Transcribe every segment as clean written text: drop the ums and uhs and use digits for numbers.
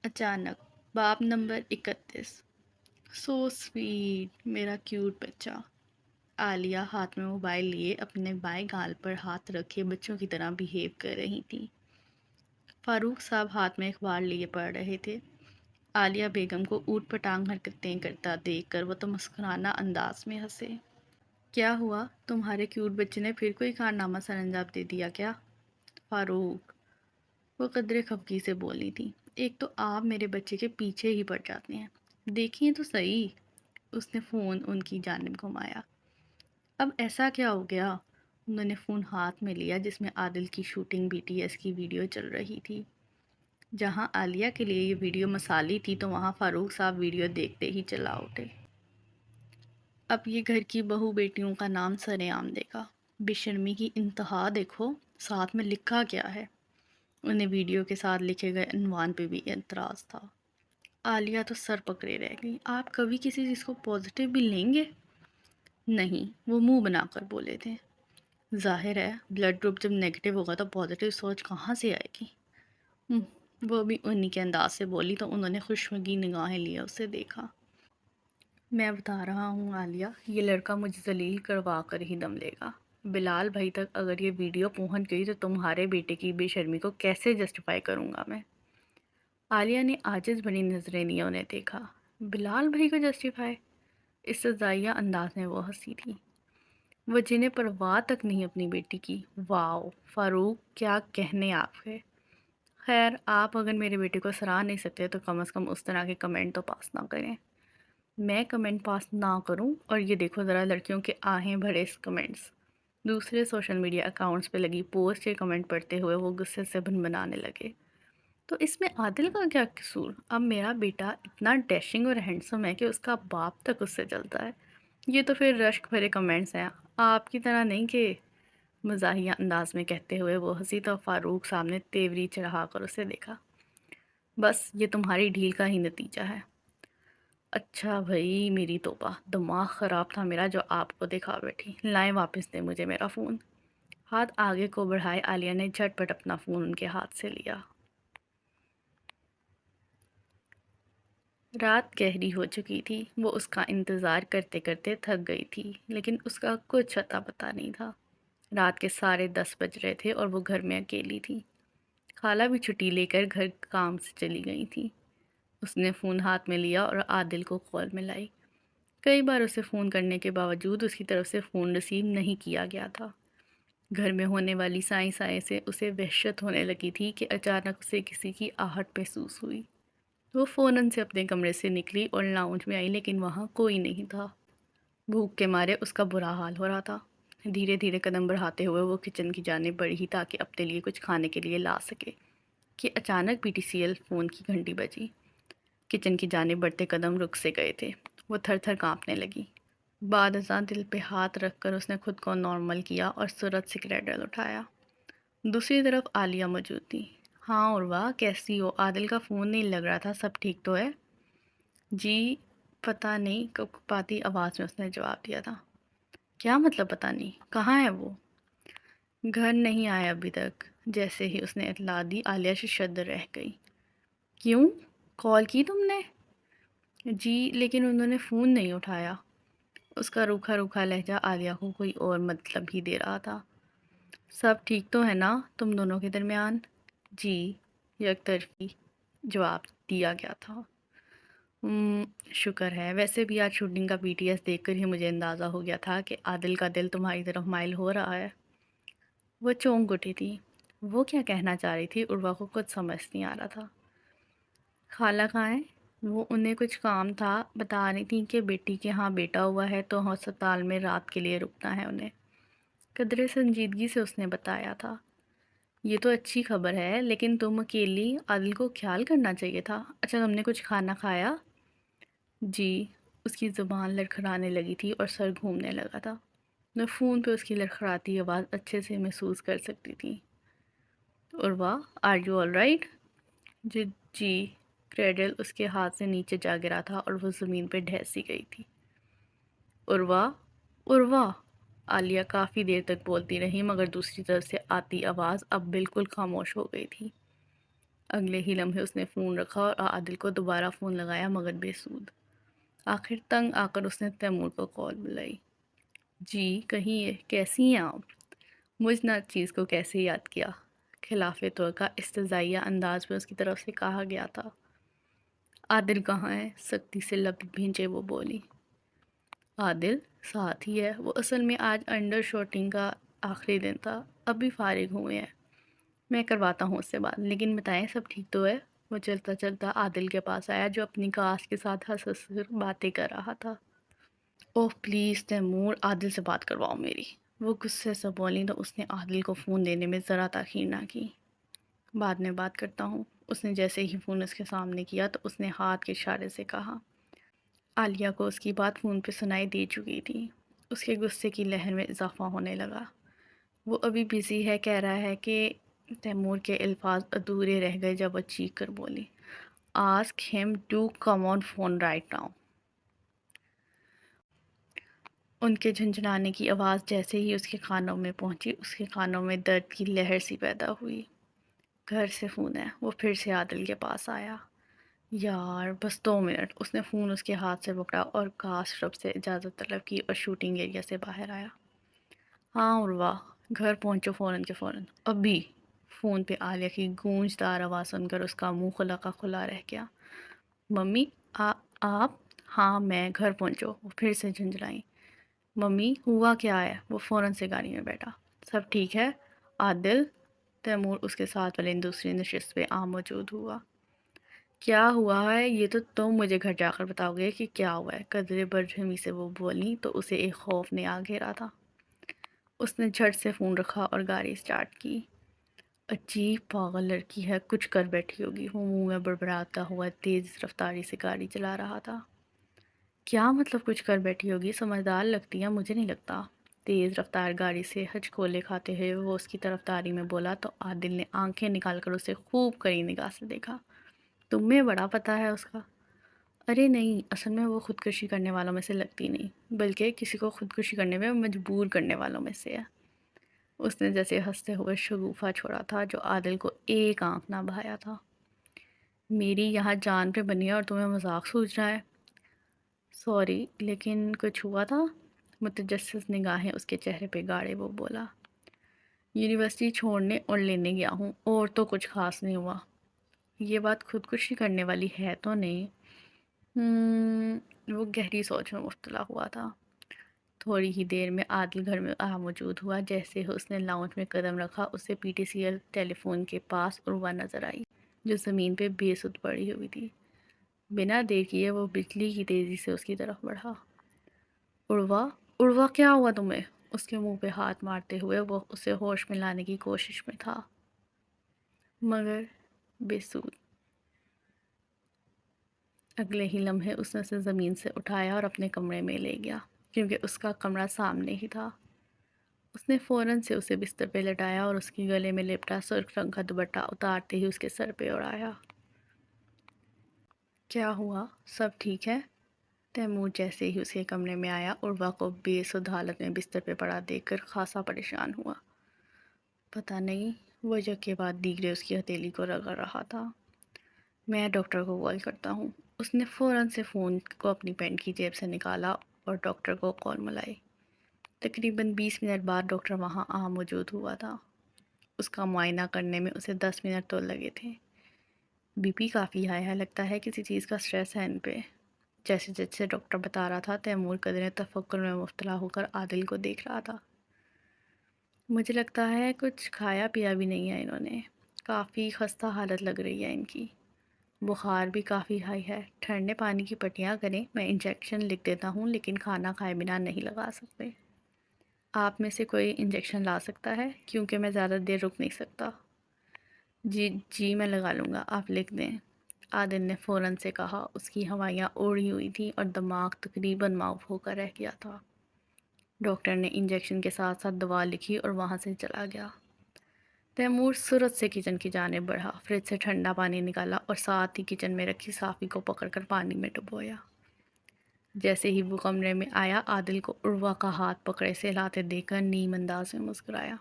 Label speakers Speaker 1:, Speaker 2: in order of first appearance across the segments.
Speaker 1: اچانک باب number 31۔ So sweet, میرا کیوٹ بچہ۔ عالیہ ہاتھ میں موبائل لیے اپنے بائیں گال پر ہاتھ رکھے بچوں کی طرح بیہیو کر رہی تھی۔ فاروق صاحب ہاتھ میں اخبار لیے پڑھ رہے تھے۔ عالیہ بیگم کو اوٹ پٹانگ حرکتیں کرتا دیکھ کر وہ تو مسکرانہ انداز میں ہنسے۔ کیا ہوا؟ تمہارے کیوٹ بچے نے پھر کوئی کارنامہ سر انجام دے دیا کیا؟ فاروق، وہ قدرے خفگی سے بولی تھی۔ ایک تو آپ میرے بچے کے پیچھے ہی پڑ جاتے ہیں، دیکھیے تو صحیح۔ اس نے فون ان کی جانب گھمایا۔ اب ایسا کیا ہو گیا؟ انہوں نے فون ہاتھ میں لیا جس میں عادل کی شوٹنگ BTS کی ویڈیو چل رہی تھی۔ جہاں عالیہ کے لیے یہ ویڈیو مثالی تھی تو وہاں فاروق صاحب ویڈیو دیکھتے ہی چلا اٹھے۔ اب یہ گھر کی بہو بیٹیوں کا نام سر عام دے گا۔ بے شرمی کی انتہا دیکھو، ساتھ میں لکھا کیا ہے؟ انہیں ویڈیو کے ساتھ لکھے گئے عنوان پہ بھی اعتراض تھا۔ عالیہ تو سر پکڑے رہ گئی۔ آپ کبھی کسی چیز کو پازیٹیو بھی لیں گے؟ نہیں، وہ منہ بنا کر بولے تھے۔ ظاہر ہے بلڈ گروپ جب نیگیٹو ہوگا تو پازیٹیو سوچ کہاں سے آئے گی؟ ہم، وہ بھی انہی کے انداز سے بولی تو انہوں نے خشمگی نگاہیں لیے اسے دیکھا۔ میں بتا رہا ہوں عالیہ، یہ لڑکا مجھے ذلیل کروا کر ہی دم لے گا۔ بلال بھائی تک اگر یہ ویڈیو پہنچ گئی تو تمہارے بیٹے کی بے شرمی کو کیسے جسٹیفائی کروں گا میں؟ عالیہ نے عاجز بنی نظریں لیے انہیں دیکھا۔ بلال بھائی کو جسٹیفائی؟ اس سزائیہ انداز میں وہ ہنسی تھی۔ وہ جنہیں پرواہ تک نہیں اپنی بیٹی کی۔ واو فاروق، کیا کہنے آپ کے۔ خیر، آپ اگر میرے بیٹے کو سراہ نہیں سکتے تو کم از کم اس طرح کے کمنٹ تو پاس نہ کریں۔ میں کمنٹ پاس نہ کروں اور یہ دیکھو ذرا لڑکیوں کے آہیں بھرے کمنٹس۔ دوسرے سوشل میڈیا اکاؤنٹس پہ لگی پوسٹ کے کمنٹ پڑھتے ہوئے وہ غصے سے بنبنانے لگے۔ تو اس میں عادل کا کیا قصور؟ اب میرا بیٹا اتنا ڈیشنگ اور ہینڈسم ہے کہ اس کا باپ تک اس سے چلتا ہے۔ یہ تو پھر رشک بھرے کمنٹس ہیں، آپ کی طرح نہیں کہ… مزاحیہ انداز میں کہتے ہوئے وہ ہنسی تو فاروق صاحب نے تیوری چڑھا کر اسے دیکھا۔ بس یہ تمہاری ڈھیل کا ہی نتیجہ ہے۔ اچھا بھائی، میری توبہ، دماغ خراب تھا میرا جو آپ کو دکھا بیٹھی۔ لائیں واپس دیں مجھے میرا فون۔ ہاتھ آگے کو بڑھائے عالیہ نے جھٹ پٹ اپنا فون ان کے ہاتھ سے لیا۔ رات گہری ہو چکی تھی۔ وہ اس کا انتظار کرتے کرتے تھک گئی تھی، لیکن اس کا کچھ اتا پتہ نہیں تھا۔ رات کے 10:30 بج رہے تھے اور وہ گھر میں اکیلی تھی۔ خالہ بھی چھٹی لے کر گھر کام سے چلی گئی تھی۔ اس نے فون ہاتھ میں لیا اور عادل کو کال ملائی۔ کئی بار اسے فون کرنے کے باوجود اس کی طرف سے فون ریسیو نہیں کیا گیا تھا۔ گھر میں ہونے والی سائیں سائیں سے اسے وحشت ہونے لگی تھی کہ اچانک اسے کسی کی آہٹ محسوس ہوئی۔ وہ فوراً سے اپنے کمرے سے نکلی اور لاؤنج میں آئی، لیکن وہاں کوئی نہیں تھا۔ بھوک کے مارے اس کا برا حال ہو رہا تھا۔ دھیرے دھیرے قدم بڑھاتے ہوئے وہ کچن کی جانب بڑھی تاکہ اپنے لیے کچھ کھانے کے لیے لا سکے کہ اچانک PTCL فون کی گھنٹی بجی۔ کچن کی جانب بڑھتے قدم رک سے گئے تھے۔ وہ تھر تھر کانپنے لگی۔ بعد ازاں دل پہ ہاتھ رکھ کر اس نے خود کو نارمل کیا اور سرعت سے کریڈل اٹھایا۔ دوسری طرف عالیہ موجود تھی۔ ہاں عروہ، کیسی ہو؟ عادل کا فون نہیں لگ رہا تھا، سب ٹھیک تو ہے؟ جی پتہ نہیں، کپکپاتی آواز میں اس نے جواب دیا تھا۔ کیا مطلب پتہ نہیں؟ کہاں ہے وہ؟ گھر نہیں آیا ابھی تک۔ جیسے ہی اس نے اطلاع دی عالیہ ششدر رہ گئی۔ کیوں؟ کال کی تم نے؟ جی لیکن انہوں نے فون نہیں اٹھایا۔ اس کا روکھا روکھا لہجہ عالیہ کو کوئی اور مطلب ہی دے رہا تھا۔ سب ٹھیک تو ہے نا تم دونوں کے درمیان؟ جی، یک طرفی جواب دیا گیا تھا۔ شکر ہے۔ ویسے بھی آج شوٹنگ کا BTS دیکھ کر ہی مجھے اندازہ ہو گیا تھا کہ عادل کا دل تمہاری طرف مائل ہو رہا ہے۔ وہ چونک اٹھی تھی۔ وہ کیا کہنا چاہ رہی تھی عروہ کو کچھ سمجھ نہیں آ رہا تھا۔ خالہ کہاں ہیں؟ وہ انہیں کچھ کام تھا، بتا رہی تھیں کہ بیٹی کے ہاں بیٹا ہوا ہے تو ہسپتال میں رات کے لیے رکنا ہے انہیں۔ قدرے سنجیدگی سے اس نے بتایا تھا۔ یہ تو اچھی خبر ہے، لیکن تم اکیلی، عادل کو خیال کرنا چاہیے تھا۔ اچھا تم نے کچھ کھانا کھایا؟ جی۔ اس کی زبان لڑکھڑانے لگی تھی اور سر گھومنے لگا تھا۔ میں فون پہ اس کی لڑکھڑاتی آواز اچھے سے محسوس کر سکتی تھی۔ Urwa, are you all right? جی جی۔ کریڈل اس کے ہاتھ سے نیچے جا گرا تھا اور وہ زمین پہ ڈھس سی گئی تھی۔ عروہ، عروہ، عالیہ کافی دیر تک بولتی رہی مگر دوسری طرف سے آتی آواز اب بالکل خاموش ہو گئی تھی۔ اگلے ہی لمحے اس نے فون رکھا اور عادل کو دوبارہ فون لگایا مگر بے سود۔ آخر تنگ آ کر اس نے تیمور کو کال بلائی۔ جی کہیے، کیسی ہیں آپ؟ مجھ نہ چیز کو کیسے یاد کیا؟ خلاف طور کا استہزائیہ انداز میں اس کی طرف سے کہا گیا تھا۔ عادل کہاں ہے؟ سختی سے لب بھینچے وہ بولی۔ عادل ساتھ ہی ہے، وہ اصل میں آج انڈر شوٹنگ کا آخری دن تھا، ابھی فارغ ہوئے ہیں، میں کرواتا ہوں اس سے بات، لیکن بتائیں سب ٹھیک تو ہے؟ وہ چلتا چلتا عادل کے پاس آیا جو اپنی کاسٹ کے ساتھ ہنس ہنس کر باتیں کر رہا تھا۔ اوہ پلیز تیمور، عادل سے بات کرواؤ میری، وہ غصے سے بولی تو اس نے عادل کو فون دینے میں ذرا تاخیر نہ کی۔ بعد میں بات کرتا ہوں، اس نے جیسے ہی فون اس کے سامنے کیا تو اس نے ہاتھ کے اشارے سے کہا۔ عالیہ کو اس کی بات فون پہ سنائی دے چکی تھی۔ اس کے غصے کی لہر میں اضافہ ہونے لگا۔ وہ ابھی بزی ہے کہہ رہا ہے کہ تیمور کے الفاظ ادھورے رہ گئے جب وہ چیخ کر بولی، Ask him to come on phone right now۔ ان کے جھنجھنانے کی آواز جیسے ہی اس کے کانوں میں پہنچی، اس کے کانوں میں درد کی لہر سی پیدا ہوئی۔ گھر سے فون ہے، وہ پھر سے عادل کے پاس آیا۔ یار بس 2 منٹ، اس نے فون اس کے ہاتھ سے پکڑا اور کاسٹ رب سے اجازت طلب کی اور شوٹنگ ایریا سے باہر آیا۔ ہاں عروہ، گھر پہنچو فوراً کے فوراً، ابھی۔ فون پہ عالیہ کی گونجدار آواز سن کر اس کا منہ کھلا کا کھلا رہ گیا۔ ممی آپ؟ ہاں میں، گھر پہنچو، وہ پھر سے جھنجھلائی۔ ممی ہوا کیا ہے؟ وہ فوراً سے گاڑی میں بیٹھا۔ سب ٹھیک ہے؟ عادل؟ تیمور اس کے ساتھ والے دوسری نشست پہ موجود ہوا۔ کیا ہوا ہے یہ تو تم مجھے گھر جا کر بتاؤ گے کہ کیا ہوا ہے، قدرے برہمی سے وہ بولی تو اسے ایک خوف نے آ گھیرا تھا۔ اس نے جھٹ سے فون رکھا اور گاڑی سٹارٹ کی۔ عجیب پاگل لڑکی ہے، کچھ کر بیٹھی ہوگی، وہ منہ میں بڑبڑاتا ہوا تیز رفتاری سے گاڑی چلا رہا تھا۔ کیا مطلب کچھ کر بیٹھی ہوگی؟ سمجھدار لگتی ہے، مجھے نہیں لگتا۔ تیز رفتار گاڑی سے ہچکولے کھاتے ہوئے وہ اس کی طرفداری میں بولا تو عادل نے آنکھیں نکال کر اسے خوب کڑی نگاہ سے دیکھا۔ تمہیں بڑا پتہ ہے اس کا؟ ارے نہیں، اصل میں وہ خودکشی کرنے والوں میں سے لگتی نہیں، بلکہ کسی کو خودکشی کرنے میں مجبور کرنے والوں میں سے ہے۔ اس نے جیسے ہنستے ہوئے شگوفہ چھوڑا تھا جو عادل کو ایک آنکھ نہ بھایا تھا۔ میری یہاں جان پہ بنی ہے اور تمہیں مذاق سوچ رہا ہے؟ سوری، لیکن کچھ ہوا تھا؟ متجسس نگاہیں اس کے چہرے پہ گاڑے وہ بولا۔ یونیورسٹی چھوڑنے اور لینے گیا ہوں، اور تو کچھ خاص نہیں ہوا۔ یہ بات خودکشی کرنے والی ہے تو نہیں؟ وہ گہری سوچ میں مبتلا ہوا تھا۔ تھوڑی ہی دیر میں عادل گھر میں موجود ہوا۔ جیسے ہی اس نے لاؤنج میں قدم رکھا اسے پی ٹی سی ایل ٹیلی فون کے پاس عروہ نظر آئی جو زمین پہ بے سد پڑی ہوئی تھی۔ بنا دیر کیے وہ بجلی کی تیزی سے اس کی طرف بڑھا۔ عروہ، عروہ کیا ہوا تمہیں؟ اس کے منہ پہ ہاتھ مارتے ہوئے وہ اسے ہوش میں لانے کی کوشش میں تھا مگر بے سود۔ اگلے ہی لمحے اس نے اسے زمین سے اٹھایا اور اپنے کمرے میں لے گیا کیونکہ اس کا کمرہ سامنے ہی تھا۔ اس نے فوراً سے اسے بستر پہ لٹایا اور اس کی گلے میں لپٹا سرخ رنگ کا دوپٹہ اتارتے ہی اس کے سر پہ اڑایا۔ کیا ہوا؟ سب ٹھیک ہے؟ تیمور جیسے ہی اس کے کمرے میں آیا عروہ کو بے سد حالت میں بستر پہ پڑا دیکھ کر خاصا پریشان ہوا۔ پتہ نہیں، وہ یکے بعد دیگرے اس کی ہتھیلی کو رگڑ رہا تھا۔ میں ڈاکٹر کو کال کرتا ہوں۔ اس نے فوراً سے فون کو اپنی پینٹ کی جیب سے نکالا اور ڈاکٹر کو کال ملائی۔ تقریباً 20 منٹ بعد ڈاکٹر وہاں موجود ہوا تھا۔ اس کا معائنہ کرنے میں اسے 10 منٹ تو لگے تھے۔ بی پی کافی ہائی ہے، لگتا ہے کسی چیز کا سٹریس ہے ان پہ۔ جیسے جیسے ڈاکٹر بتا رہا تھا تیمور قدرے تفکر میں مبتلا ہو کر عادل کو دیکھ رہا تھا۔ مجھے لگتا ہے کچھ کھایا پیا بھی نہیں ہے انہوں نے، کافی خستہ حالت لگ رہی ہے ان کی، بخار بھی کافی ہائی ہے۔ ٹھنڈے پانی کی پٹیاں کریں، میں انجیکشن لکھ دیتا ہوں لیکن کھانا کھائے بنا نہیں لگا سکتے۔ آپ میں سے کوئی انجیکشن لا سکتا ہے کیونکہ میں زیادہ دیر رک نہیں سکتا۔ جی جی میں لگا لوں گا، آپ لکھ دیں، عادل نے فوراً سے کہا۔ اس کی ہوائیاں اوڑھی ہوئی تھیں اور دماغ تقریباً معاف ہو کر رہ گیا تھا۔ ڈاکٹر نے انجیکشن کے ساتھ ساتھ دوا لکھی اور وہاں سے چلا گیا۔ تیمور سرعت سے کچن کی جانب بڑھا، فریج سے ٹھنڈا پانی نکالا اور ساتھ ہی کچن میں رکھی صافی کو پکڑ کر پانی میں ڈبویا۔ جیسے ہی وہ کمرے میں آیا عادل کو عروہ کا ہاتھ پکڑے سے ہلاتے دیکھ کر نیم انداز میں مسکرایا۔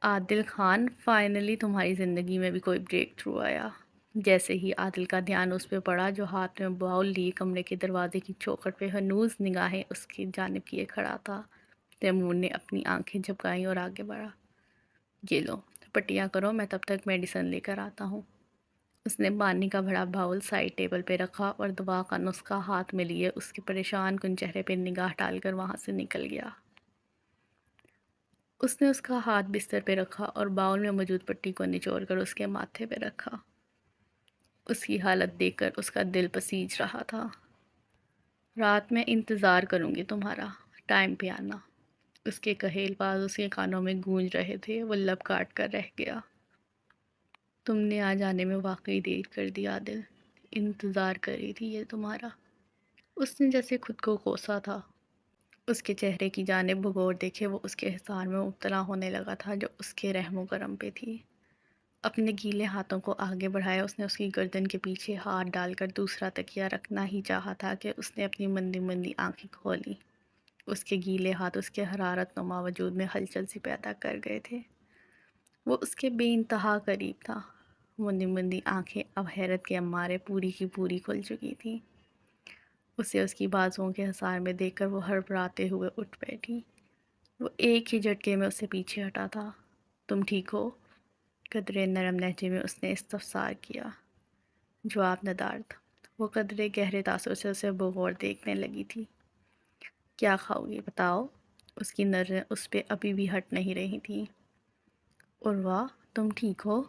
Speaker 1: عادل خان، فائنلی تمہاری زندگی میں بھی کوئی بریک تھرو آیا۔ جیسے ہی عادل کا دھیان اس پہ پڑا جو ہاتھ میں باؤل لیے کمرے کے دروازے کی چوکھٹ پہ ہنوز نگاہیں اس کی جانب کیے کھڑا تھا، تیمور نے اپنی آنکھیں جھپکائیں اور آگے بڑھا۔ یہ لو، پٹیاں کرو، میں تب تک میڈیسن لے کر آتا ہوں۔ اس نے پانی کا بڑا باؤل سائڈ ٹیبل پہ رکھا اور دوا کا نسخہ ہاتھ میں لیے اس کے پریشان کن چہرے پہ نگاہ ڈال کر وہاں سے نکل گیا۔ اس نے اس کا ہاتھ بستر پہ رکھا اور باؤل میں موجود پٹی کو نچوڑ کر اس کے ماتھے پہ رکھا۔ اس کی حالت دیکھ کر اس کا دل پسیج رہا تھا۔ رات میں انتظار کروں گی تمہارا، ٹائم پہ آنا۔ اس کے کہے الفاظ اس کے کانوں میں گونج رہے تھے، وہ لب کاٹ کر رہ گیا۔ تم نے آ جانے میں واقعی دیر کر دی عادل، انتظار کر رہی تھی یہ تمہارا۔ اس نے جیسے خود کو کوسا تھا۔ اس کے چہرے کی جانب بھگور دیکھے وہ اس کے احسان میں مبتلا ہونے لگا تھا جو اس کے رحم و کرم پہ تھی۔ اپنے گیلے ہاتھوں کو آگے بڑھایا اس نے اس کی گردن کے پیچھے ہاتھ ڈال کر دوسرا تکیہ رکھنا ہی چاہا تھا کہ اس نے اپنی مندی مندی آنکھیں کھولیں۔ اس کے گیلے ہاتھ اس کے حرارت نما وجود میں ہلچل سی پیدا کر گئے تھے۔ وہ اس کے بے انتہا قریب تھا۔ مندی مندی آنکھیں اب حیرت کے مارے پوری کی پوری کھل چکی تھیں۔ اسے اس کی بازوؤں کے حصار میں دیکھ کر وہ ہڑبڑاتے ہوئے اٹھ بیٹھی۔ وہ ایک ہی جھٹکے میں اس سے پیچھے ہٹا تھا۔ تم ٹھیک ہو؟ قدرے نرم لہجے میں اس نے استفسار کیا۔ جواب ندار تھا۔ وہ قدرے گہرے تاثر سے اسے بغور دیکھنے لگی تھی۔ کیا کھاؤ گی بتاؤ؟ اس کی نظریں اس پہ ابھی بھی ہٹ نہیں رہی تھیں۔ عروہ، تم ٹھیک ہو؟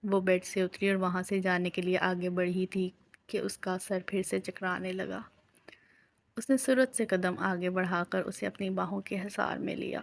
Speaker 1: وہ بیڈ سے اتری اور وہاں سے جانے کے لیے آگے بڑھی تھی کہ اس کا سر پھر سے چکرانے لگا۔ اس نے سرعت سے قدم آگے بڑھا کر اسے اپنی باہوں کے حصار میں لیا۔